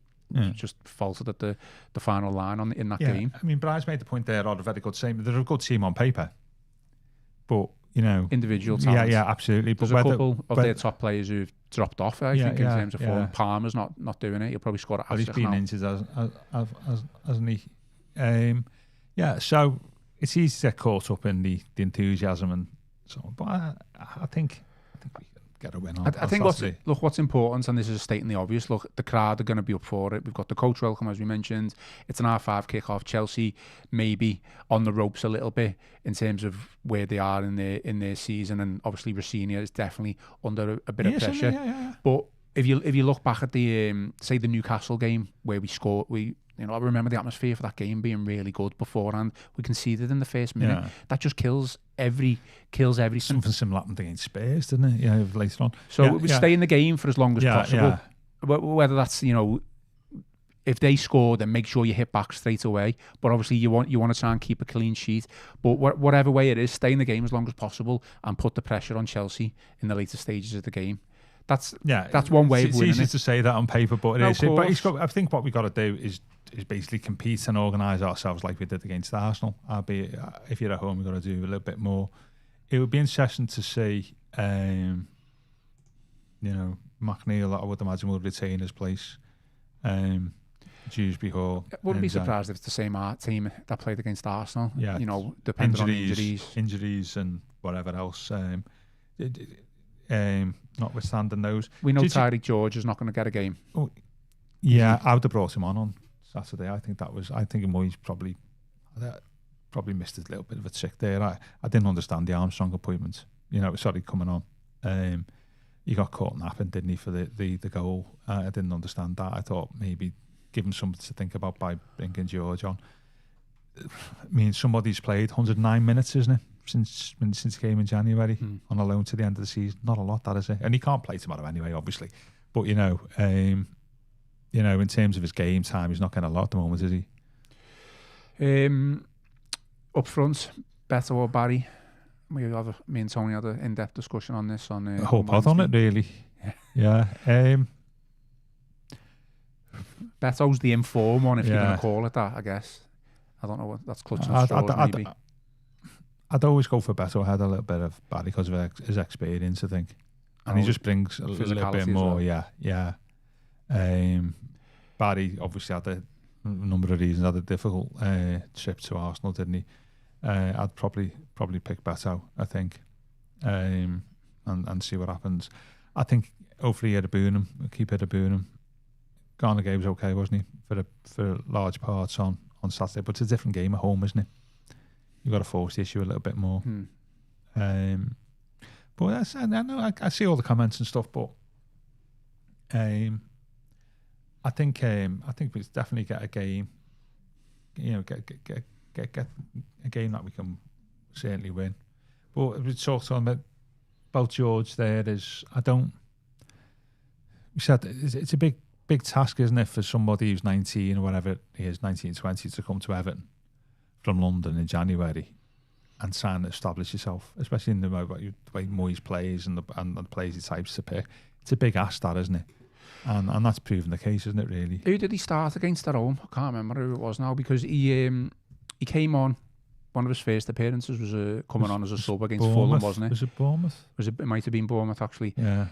faltered at the final line in that game. I mean, Brian's made the point there, a very good team. They're a good team on paper, but individual talent. Yeah, absolutely. There's a couple of their top players who've dropped off, I think, in terms of form. Palmer's not doing it. He'll probably score at He's been injured, hasn't he? So it's easy to get caught up in the enthusiasm and so on. But I think we can get a win on. I think what's important, and this is a stating the obvious. Look, the crowd are going to be up for it. We've got the coach welcome, as we mentioned. It's an R5 kick-off. Chelsea maybe on the ropes a little bit in terms of where they are in their season, and obviously Rossini is definitely under a bit of pressure. Yeah. But if you look back at the say the Newcastle game where we scored, I remember the atmosphere for that game being really good beforehand. We conceded in the first minute. Yeah. That just kills everything. Something similar happened against Spurs, didn't it? Later on. So we stay in the game for as long as possible. Yeah. Whether that's if they score, then make sure you hit back straight away. But obviously you want to try and keep a clean sheet. But whatever way it is, stay in the game as long as possible and put the pressure on Chelsea in the later stages of the game. That's one way of winning. It's easy to say that on paper, but it is. But I think what we got to do is basically compete and organise ourselves like we did against Arsenal. Albeit, if you're at home, we've got to do a little bit more. It would be interesting to see, McNeil, I would imagine, will retain his place. Dewsbury Hall. I wouldn't be surprised if it's the same team that played against Arsenal. Yeah, depending on injuries and whatever else. Notwithstanding those, we know Tyreek George is not going to get a game. Oh, yeah, I would have brought him on Saturday. I think Moyes probably missed a little bit of a trick there. I didn't understand the Armstrong appointment. Coming on. He got caught napping, didn't he, for the goal? I didn't understand that. I thought maybe give him something to think about by bringing George on. I mean, somebody's played 109 minutes, isn't it? Since he came in January on a loan to the end of the season. Not a lot, that is it. And he can't play tomorrow anyway, obviously. But in terms of his game time, he's not getting a lot at the moment, is he? Up front, Beto or Barry? Me and Tony had an in-depth discussion on this on a whole pod on it, really. Yeah. Beto's the inform one, if you're going to call it that, I guess. I don't know what that's clutching at straws, maybe. I'd always go for Beto. I had a little bit of Barry because of his experience, I think. And he just brings a little bit more, well. yeah. Barry obviously had a number of reasons, had a difficult trip to Arsenal, didn't he? I'd probably pick Beto, I think, and see what happens. I think hopefully keep it a Boonham. Garner Gay was okay, wasn't he, for large parts on Saturday, but it's a different game at home, isn't it? You've got to force the issue a little bit more. But I know I see all the comments and stuff, but I think we definitely get a game. Get a game that we can certainly win. But we talked on about George. We said it's a big task, isn't it, for somebody who's 19 or whatever he is, 19, 20, to come to Everton from London in January and try and establish yourself, especially in the way Moyes plays and the players he types to pick. It's a big ask, that, isn't it? And that's proven the case, isn't it, really? Who did he start against at home? I can't remember who it was now, because he came on. One of his first appearances was coming on as a sub against Fulham, wasn't it? Was it Bournemouth? It might have been Bournemouth, actually. Yeah.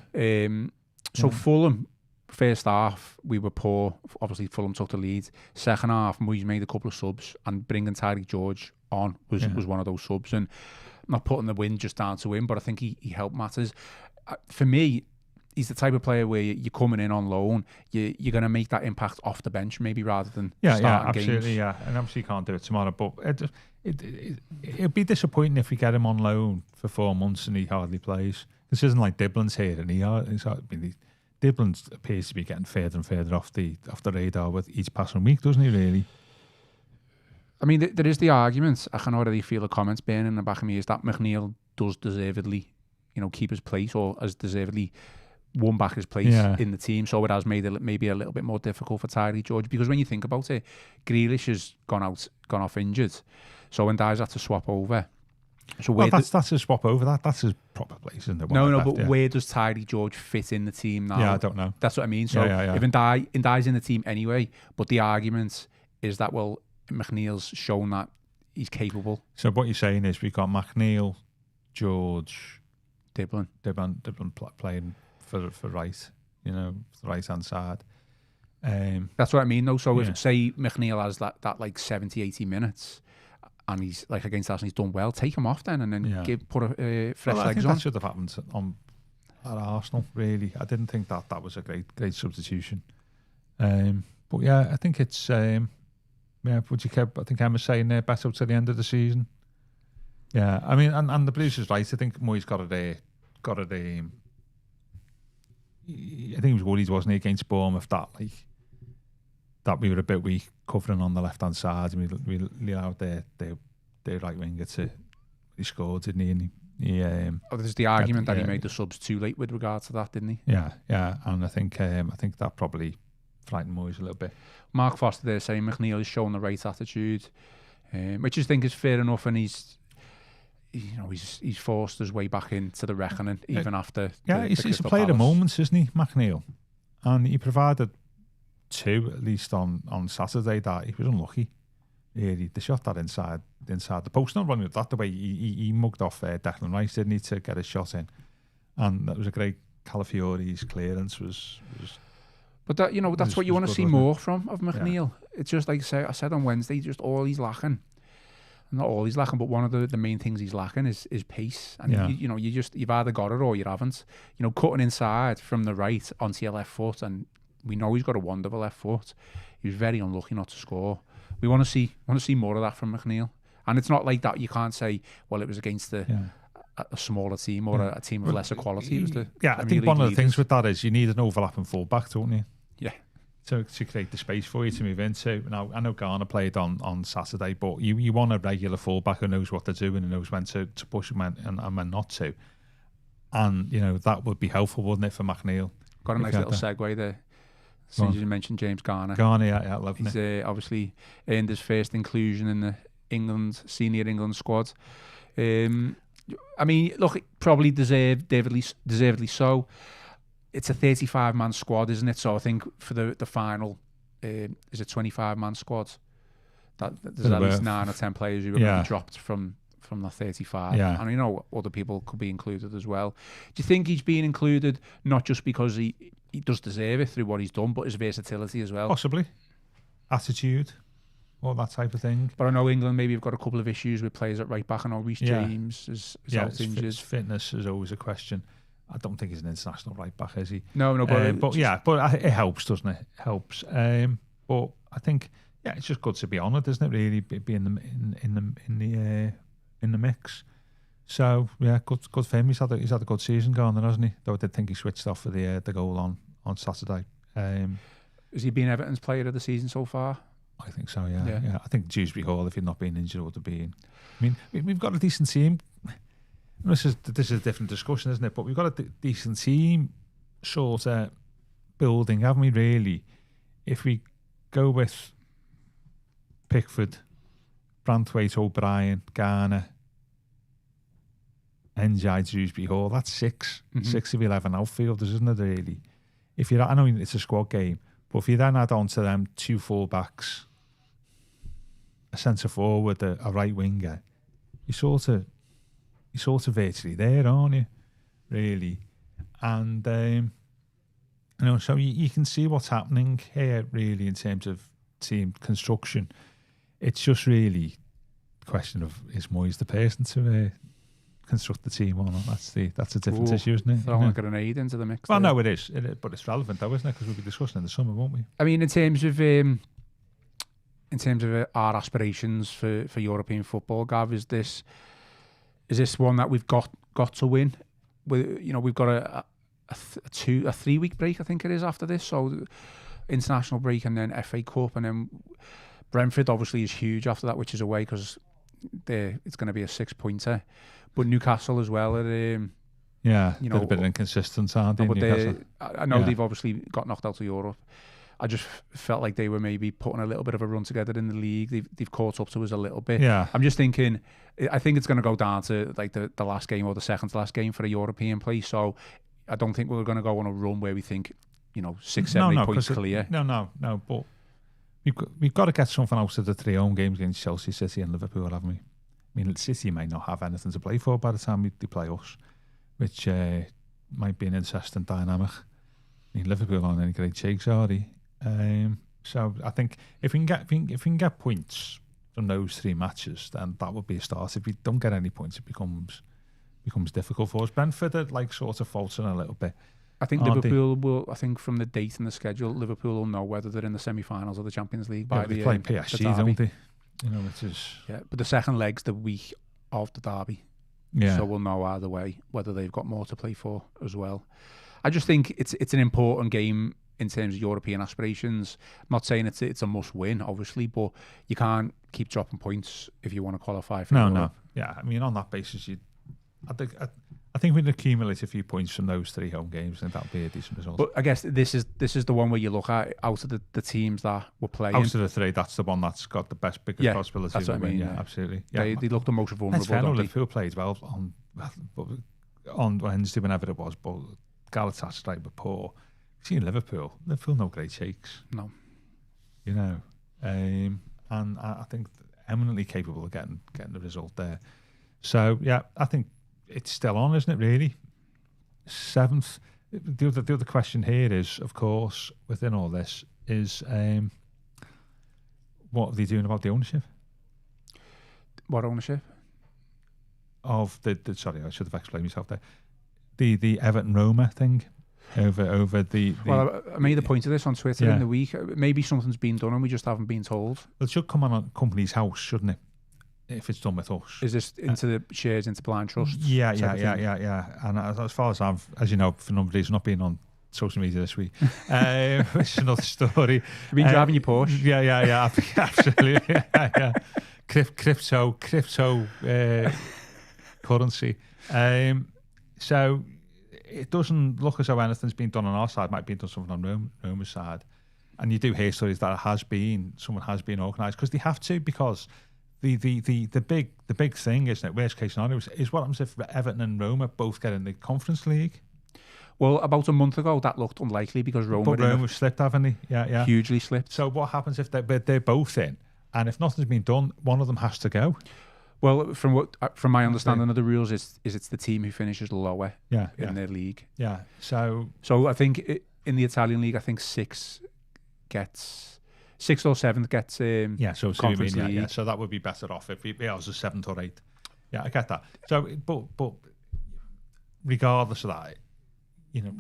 Fulham, first half, we were poor. Obviously, Fulham took the lead. Second half, Moyes made a couple of subs, and bringing Tyreek George on was one of those subs. And I'm not putting the win just down to him, but I think he helped matters. For me, he's the type of player where you're coming in on loan, you're going to make that impact off the bench, maybe, rather than starting absolutely, games. Yeah, and obviously you can't do it tomorrow, but it'd be disappointing if we get him on loan for 4 months and he hardly plays. This isn't like Diblin's here, and Dibblin appears to be getting further and further off the radar with each passing week, doesn't he, really? I mean, there is the argument, I can already feel the comments burning in the back of me, is that McNeil does deservedly, keep his place, or has deservedly won back his place in the team, so it has made it maybe a little bit more difficult for Tyreek George, because when you think about it, Grealish has gone off injured, so when Dyer's had to swap over. So that's a swap over. That's his proper place, isn't it? But where does Tyreek George fit in the team now? Yeah, I don't know. That's what I mean. So if Ndye's in the team anyway, but the argument is that, well, McNeil's shown that he's capable. So what you're saying is we've got McNeil, George, Dibblin playing for right, the right hand side. That's what I mean, though. So if, say, McNeil has that like 70, 80 minutes, and he's like against Arsenal, he's done well, take him off then, and then put a fresh legs on. I think that should have happened at Arsenal, really. I didn't think that was a great substitution. But yeah, I think it's would you care? I think Emma's saying there, better to the end of the season. Yeah, I mean, and the Blues is right. I think Moyes got it there. I think he was worried, wasn't he, against Bournemouth, that we were a bit weak covering on the left hand side, and we allowed their right winger to. He scored, didn't he? And there's the argument that he made the subs too late with regard to that, didn't he? Yeah, and I think that probably frightened Moyes a little bit. Mark Foster there saying McNeil is showing the right attitude, which I think is fair enough, and he's forced his way back into the reckoning even after. Yeah, he's a player of moments, isn't he, McNeil? And he provided 2 at least on Saturday that he was unlucky. Really, they shot that inside the post. Not running that the way he mugged off Declan Rice, didn't he, to get his shot in, and that was a great. Calafiori's clearance was. But that's what you want to see more from of McNeil. Yeah. It's just like I said on Wednesday, just all he's lacking. Not all he's lacking, but one of the main things he's lacking is pace. And you've either got it or you haven't. Cutting inside from the right onto your left foot, and we know he's got a wonderful left foot. He was very unlucky not to score. We want to see more of that from McNeil. And it's not like that. You can't say, well, it was against a smaller team or a team of lesser quality. It was I think one of the things with that is you need an overlapping fullback, don't you? Yeah. To create the space for you to move into. Now, I know Garner played on Saturday, but you want a regular fullback who knows what they're doing and knows when to push and when not to. And, that would be helpful, wouldn't it, for McNeil? Got a nice little segue there. As soon as you mentioned James Garner. Yeah, lovely. He's obviously earned his first inclusion in the senior England squad. I mean, look, probably deservedly so. It's a 35-man squad, isn't it? So I think for the final, is a 25-man squad. there's at least 9 or 10 players who are going to be dropped from the 35. Yeah. And other people could be included as well. Do you think he's being included not just because he does deserve it through what he's done, but his versatility as well? Possibly. Attitude, all that type of thing. But I know England maybe have got a couple of issues with players at right back. I know Reece James is out injured. Fitness is always a question. I don't think he's an international right back, is he? No, but it helps, doesn't it? It helps. But I think it's just good to be honoured, isn't it? Really, be in the mix. So good for him. He's had a good season going there, hasn't he? Though I did think he switched off for the goal on Saturday. Has he been Everton's player of the season so far? I think so. Yeah. I think Dewsbury Hall, if he'd not been injured, would have been. I mean, we've got a decent team. This is a different discussion, isn't it? But we've got a decent team sort of building, haven't we? Really, if we go with Pickford, Branthwaite, O'Brien, Garner, NJ, Dewsbury Hall, that's 6 of 11 outfielders, isn't it? Really, I know it's a squad game, but if you then add on to them 2 full-backs, a centre forward, a right winger, you're sort of virtually there, aren't you? Really, and so you can see what's happening here, really, in terms of team construction. It's just really a question of, is Moyes the person to construct the team or not? That's a different issue, isn't it? Throwing a grenade into the mix. Well, no, it is, but it's relevant though, isn't it? Because we'll be discussing in the summer, won't we? I mean, in terms of our aspirations for European football, Gav, is this one that we've got to win? We've got a 3-week break, I think it is, after this. So international break and then FA Cup, and then Brentford obviously is huge after that, which is away because it's going to be a 6-pointer. But Newcastle as well. They're a bit inconsistent, aren't they? But I know they've obviously got knocked out of Europe. I just felt like they were maybe putting a little bit of a run together in the league. They've caught up to us a little bit. Yeah. I'm just thinking, I think it's going to go down to like the last game or the second to last game for a European place. So I don't think we're going to go on a run where we think, 6, 7, 8 points clear. No. But we've got to get something out of the 3 home games against Chelsea, City and Liverpool, haven't we? I mean, City may not have anything to play for by the time they play us, which might be an interesting dynamic. I mean, Liverpool aren't any great shakes, are they? So I think if we can get points from those 3 matches, then that would be a start. If we don't get any points, it becomes difficult for us. Brentford are sort of faltering a little bit. I think Liverpool will. I think from the date and the schedule, Liverpool will know whether they're in the semi-finals of the Champions League by they play PSG, don't they? Which is but the second leg's the week of the derby. So we'll know either way whether they've got more to play for as well. I just think it's an important game in terms of European aspirations. I'm not saying it's a must win, obviously, but you can't keep dropping points if you want to qualify for Europe. No. Yeah, I mean, on that basis, I think we'd accumulate a few points from those 3 home games, and that'll be a decent result. But I guess this is the one where you look at out of the teams that were playing. Out of the 3, that's the one that's got the biggest possibility. That's what I mean. Yeah, absolutely. Yeah, they look the most vulnerable. Liverpool played well on Wednesday, whenever it was, but Galatasaray were poor. Seeing Liverpool no great shakes. No, and I think eminently capable of getting the result there. So I think it's still on, isn't it? Really, 7th. The other question here is, of course, within all this, is what are they doing about the ownership? What ownership? Of the sorry, I should have explained myself there. The Everton Roma thing. Over the well, I made the point of this on Twitter in the week. Maybe something's been done and we just haven't been told. Well, it should come on a company's house, shouldn't it? If it's done with us. Is this into the shares into blind trusts? Yeah. And as far as as you know, for a number of reasons, not being on social media this week, which is another story. You've been driving your Porsche? Yeah, absolutely. Yeah. Crypto currency. So it doesn't look as though anything's been done on our side. Might be done something on Roma's side, and you do hear stories that someone has been organised, because they have to, because the big thing, isn't it? Worst case scenario is what happens if Everton and Roma both get in the Conference League. Well, about a month ago, that looked unlikely because Roma slipped, haven't they? Yeah. Hugely slipped. So what happens if they're both in, And if nothing's been done, one of them has to go. Well, from my understanding of the rules, it's the team who finishes lower in their league. Yeah. So I think in the Italian league, I think sixth or seventh gets so Conference League. Yeah. So that would be better off if it was a seventh or eighth. Yeah, I get that. So, but regardless of that,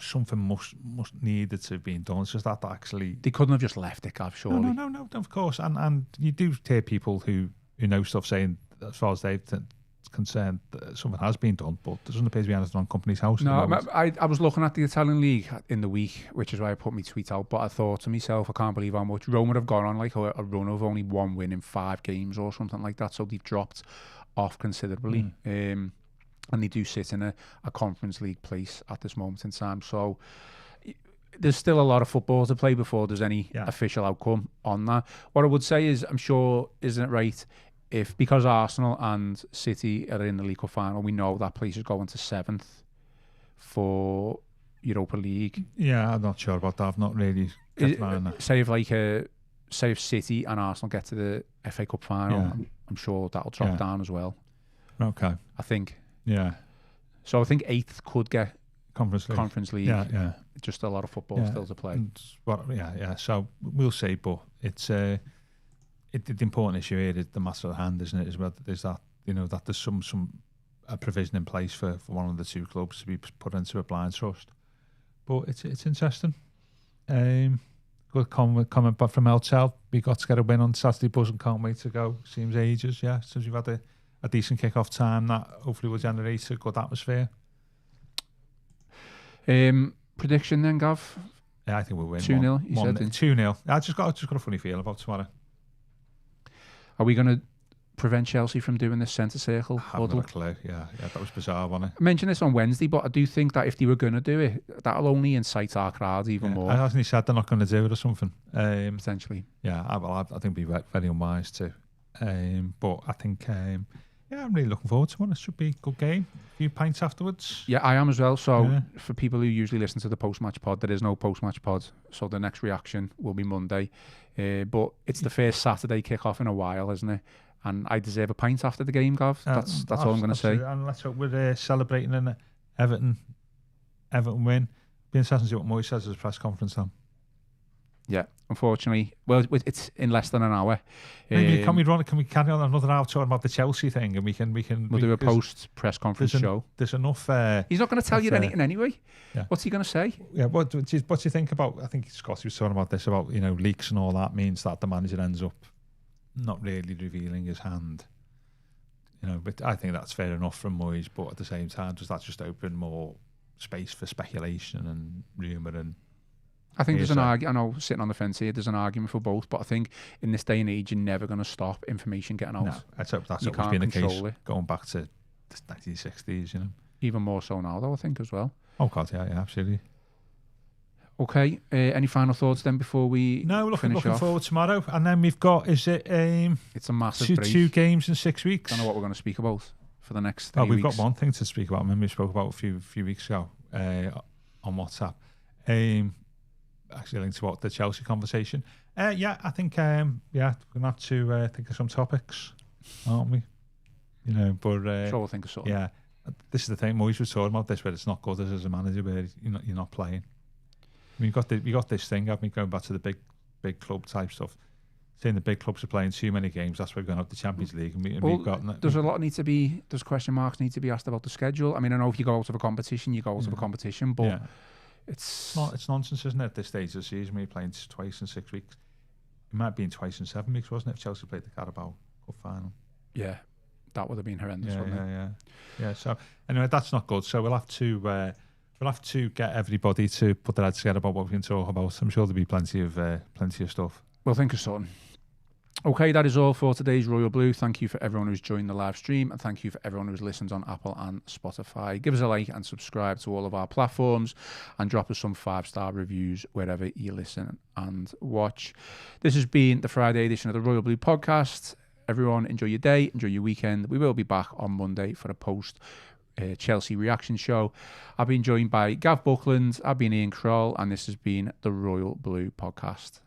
something must needed to have been done. It's just that actually they couldn't have just left it, Gav, surely. No, of course. And you do hear people who know stuff saying, as far as they're concerned, that something has been done, but there doesn't appear to be anything on company's house. No, I was looking at the Italian league in the week, which is why I put my tweet out. But I thought to myself, I can't believe how much Roma have gone on like a run of only one win in 5 games or something like that. So they've dropped off considerably. And they do sit in a Conference League place at this moment in time. So there's still a lot of football to play before there's any official outcome on that. What I would say is, I'm sure, isn't it right, because Arsenal and City are in the League Cup final, we know that place is going to 7th for Europa League. Yeah, I'm not sure about that. I've not really kept an eye on that. Say if City and Arsenal get to the FA Cup final, I'm sure that'll drop down as well. Okay. I think. Yeah. So I think 8th could get Conference League. Yeah. Just a lot of football still to play. So we'll see, but it's the important issue here is the matter at hand, isn't it? Is whether there's that that there's some provision in place for one of the two clubs to be put into a blind trust. But it's interesting. Good comment back from Eltel. We got to get a win on Saturday, buzzing, can't wait to go. Seems ages, since we've had a decent kick-off time that hopefully will generate a good atmosphere. Prediction then, Gav? Yeah, I think we'll win 2-0. You said 2-0. I just got a funny feel about tomorrow. Are we going to prevent Chelsea from doing this centre circle? I haven't got a clue. Yeah, that was bizarre, wasn't it? I mentioned this on Wednesday, but I do think that if they were going to do it, that'll only incite our crowd even more. Hasn't he said they're not going to do it or something? Potentially. Yeah, I think it'd be very unwise too. But I think, I'm really looking forward to one. It should be a good game. A few pints afterwards. Yeah, I am as well. So for people who usually listen to the post-match pod, there is no post-match pod. So the next reaction will be Monday. But it's the first Saturday kick-off in a while, isn't it? And I deserve a pint after the game, Gav. That's all I'm going to say. And let's hope we're celebrating an Everton win. Be interesting to see what Moyes says at his press conference then. Yeah, unfortunately. Well, it's in less than an hour. Can we carry on another hour talking about the Chelsea thing, and we'll do a post press conference show. There's enough. He's not going to tell you anything anyway. Yeah. What's he going to say? Yeah. What do you think about? I think Scotty was talking about this about leaks and all that means that the manager ends up not really revealing his hand. But I think that's fair enough from Moyes. But at the same time, does that just open more space for speculation and rumour and? I think there's an argument. I know, sitting on the fence here, there's an argument for both. But I think in this day and age, you're never going to stop information getting out. No, that's always been the case going back to the 1960s. Even more so now, though, I think as well. Oh God, yeah, absolutely. Okay. Any final thoughts then before we? No, looking forward tomorrow, and then we've got it's a massive break. 2 games in 6 weeks. I don't know what we're going to speak about for the next 3 weeks. We've got one thing to speak about. I mean, we spoke about a few weeks ago on WhatsApp. Actually linked to what the Chelsea conversation. I think we're gonna have to think of some topics, aren't we? But sure, we'll think of something. Yeah, this is the thing. Moyes was talking about this, where it's not good as a manager, where you're not playing. I mean, you got this thing. I've been going back to the big club type stuff. Saying the big clubs are playing too many games. That's why we're going to have the Champions League. And we've got. There's question marks need to be asked about the schedule. I mean, I know if you go out of a competition, you go out of a competition, but. Yeah. It's nonsense, isn't it? At this stage of the season, we're playing twice in 6 weeks. It might have been twice in 7 weeks, wasn't it? If Chelsea played the Carabao Cup final. Yeah, that would have been horrendous, wouldn't it? Yeah. So anyway, that's not good. So we'll have to get everybody to put their heads together about what we can talk about. I'm sure there'll be plenty of stuff. We'll think of something. Okay, that is all for today's Royal Blue. Thank you for everyone who's joined the live stream, and thank you for everyone who's listened on Apple and Spotify. Give us a like and subscribe to all of our platforms, and drop us some 5-star reviews wherever you listen and watch. This has been the Friday edition of the Royal Blue podcast. Everyone, enjoy your day, enjoy your weekend. We will be back on Monday for a post Chelsea reaction show. I've been joined by Gav Buckland, I've been Ian Croll, and this has been the Royal Blue podcast.